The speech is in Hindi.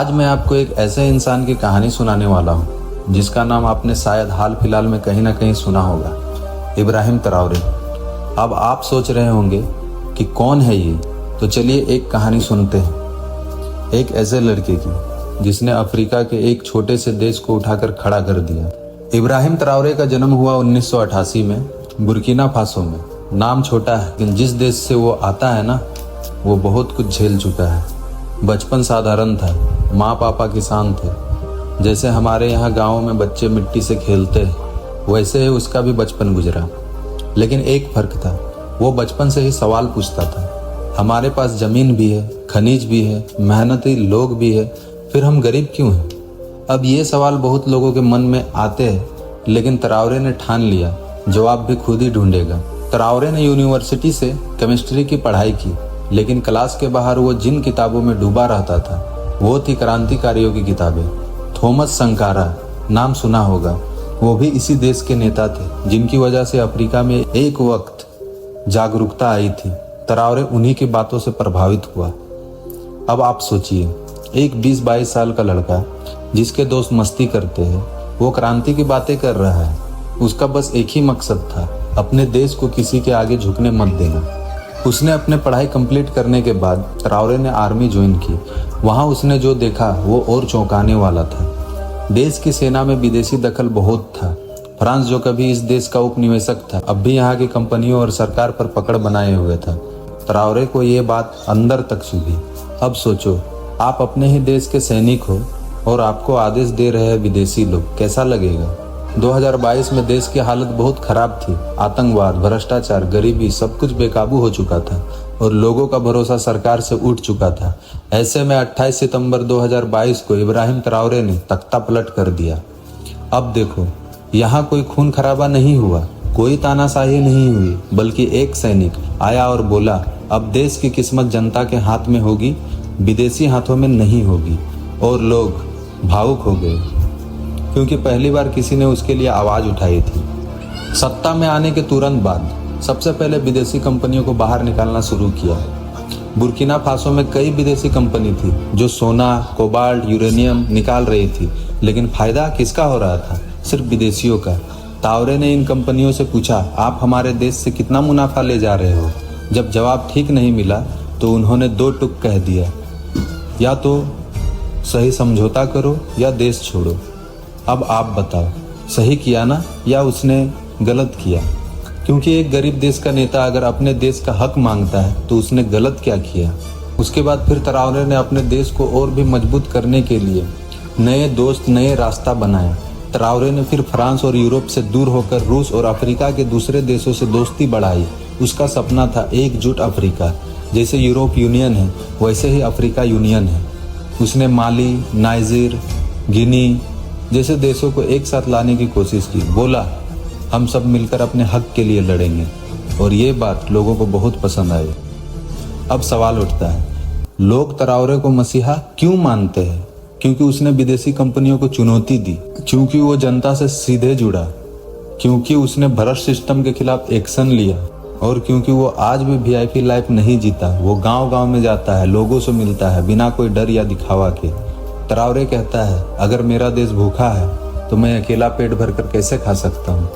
आज मैं आपको एक ऐसे इंसान की कहानी सुनाने वाला हूँ जिसका नाम आपने शायद हाल फिलहाल में कहीं ना कहीं सुना होगा, इब्राहिम ट्राओरे। अब आप सोच रहे होंगे कि कौन है ये, तो चलिए एक कहानी सुनते हैं। एक ऐसे लड़के की जिसने अफ्रीका के एक छोटे से देश को उठाकर खड़ा कर दिया। इब्राहिम ट्राओरे का जन्म हुआ 1988 में बुर्किना फासो में। नाम छोटा है लेकिन जिस देश से वो आता है ना, वो बहुत कुछ झेल चुका है। बचपन साधारण था, माँ पापा किसान थे। जैसे हमारे यहाँ गाँव में बच्चे मिट्टी से खेलते हैं, वैसे ही उसका भी बचपन गुजरा। लेकिन एक फर्क था, वो बचपन से ही सवाल पूछता था, हमारे पास जमीन भी है, खनिज भी है, मेहनती लोग भी है, फिर हम गरीब क्यों हैं? अब ये सवाल बहुत लोगों के मन में आते हैं, लेकिन ट्राओरे ने ठान लिया जवाब भी खुद ही ढूंढेगा। ट्राओरे ने यूनिवर्सिटी से केमिस्ट्री की पढ़ाई की, लेकिन क्लास के बाहर वो जिन किताबों में डूबा रहता था वो थी क्रांतिकारियों की किताबें। थॉमस संकारा नाम सुना होगा, वो भी इसी देश के नेता थे जिनकी वजह से अफ्रीका में एक वक्त जागरूकता आई थी। ट्राओरे उन्हीं की बातों से प्रभावित हुआ। अब आप सोचिए, एक 20-22 साल का लड़का जिसके दोस्त मस्ती करते हैं, वो क्रांति की बातें कर रहा है। उसका बस एक ही मकसद था, अपने देश को किसी के आगे झुकने मत देना। उसने अपने पढ़ाई कंप्लीट करने के बाद ट्राओरे ने आर्मी ज्वाइन की। वहाँ उसने जो देखा वो और चौंकाने वाला था। देश की सेना में विदेशी दखल बहुत था। फ्रांस, जो कभी इस देश का उपनिवेशक था, अब भी यहाँ की कंपनियों और सरकार पर पकड़ बनाए हुए था। ट्राओरे को ये बात अंदर तक चुभी। अब सोचो, आप अपने ही देश के सैनिक हो और आपको आदेश दे रहे हैं विदेशी लोग, कैसा लगेगा? 2022 में देश की हालत बहुत खराब थी। आतंकवाद, भ्रष्टाचार, गरीबी, सब कुछ बेकाबू हो चुका था और लोगों का भरोसा सरकार से उठ चुका था। ऐसे में 28 सितंबर 2022 को इब्राहिम ट्राओरे ने तख्ता पलट कर दिया। अब देखो, यहाँ कोई खून खराबा नहीं हुआ, कोई तानाशाही नहीं हुई, बल्कि एक सैनिक आया और बोला, अब देश की किस्मत जनता के हाथ में होगी, विदेशी हाथों में नहीं होगी। और लोग भावुक हो गए, क्योंकि पहली बार किसी ने उसके लिए आवाज उठाई थी। सत्ता में आने के तुरंत बाद सबसे पहले विदेशी कंपनियों को बाहर निकालना शुरू किया। बुर्किना फासो में कई विदेशी कंपनी थी जो सोना, कोबाल्ट, यूरेनियम निकाल रही थी, लेकिन फायदा किसका हो रहा था? सिर्फ विदेशियों का। ट्राओरे ने इन कंपनियों से पूछा, आप हमारे देश से कितना मुनाफा ले जा रहे हो? जब जवाब ठीक नहीं मिला तो उन्होंने 2 टूक कह दिया, या तो सही समझौता करो या देश छोड़ो। अब आप बताओ, सही किया ना, या उसने गलत किया? क्योंकि एक गरीब देश का नेता अगर अपने देश का हक मांगता है तो उसने गलत क्या किया? उसके बाद फिर ट्राओरे ने अपने देश को और भी मजबूत करने के लिए नए दोस्त, नए रास्ता बनाया। ट्राओरे ने फिर फ्रांस और यूरोप से दूर होकर रूस और अफ्रीका के दूसरे देशों से दोस्ती बढ़ाई। उसका सपना था एकजुट अफ्रीका। जैसे यूरोप यूनियन है, वैसे ही अफ्रीका यूनियन है। उसने माली, नाइजर, गिनी जैसे देशों को एक साथ लाने की कोशिश की। बोला, हम सब मिलकर अपने हक के लिए लड़ेंगे। और ये बात लोगों को बहुत पसंद आई। अब सवाल उठता है, लोग ट्राओरे को मसीहा क्यों मानते हैं? क्योंकि उसने विदेशी कंपनियों को चुनौती दी, क्योंकि वो जनता से सीधे जुड़ा, क्योंकि उसने भ्रष्ट सिस्टम के खिलाफ एक्शन लिया, और क्योंकि वो आज भी वीआईपी लाइफ नहीं जीता। वो गांव-गांव में जाता है, लोगों से मिलता है, बिना कोई डर या दिखावा के। ट्राओरे कहता है, अगर मेरा देश भूखा है तो मैं अकेला पेट भरकर कैसे खा सकता हूँ?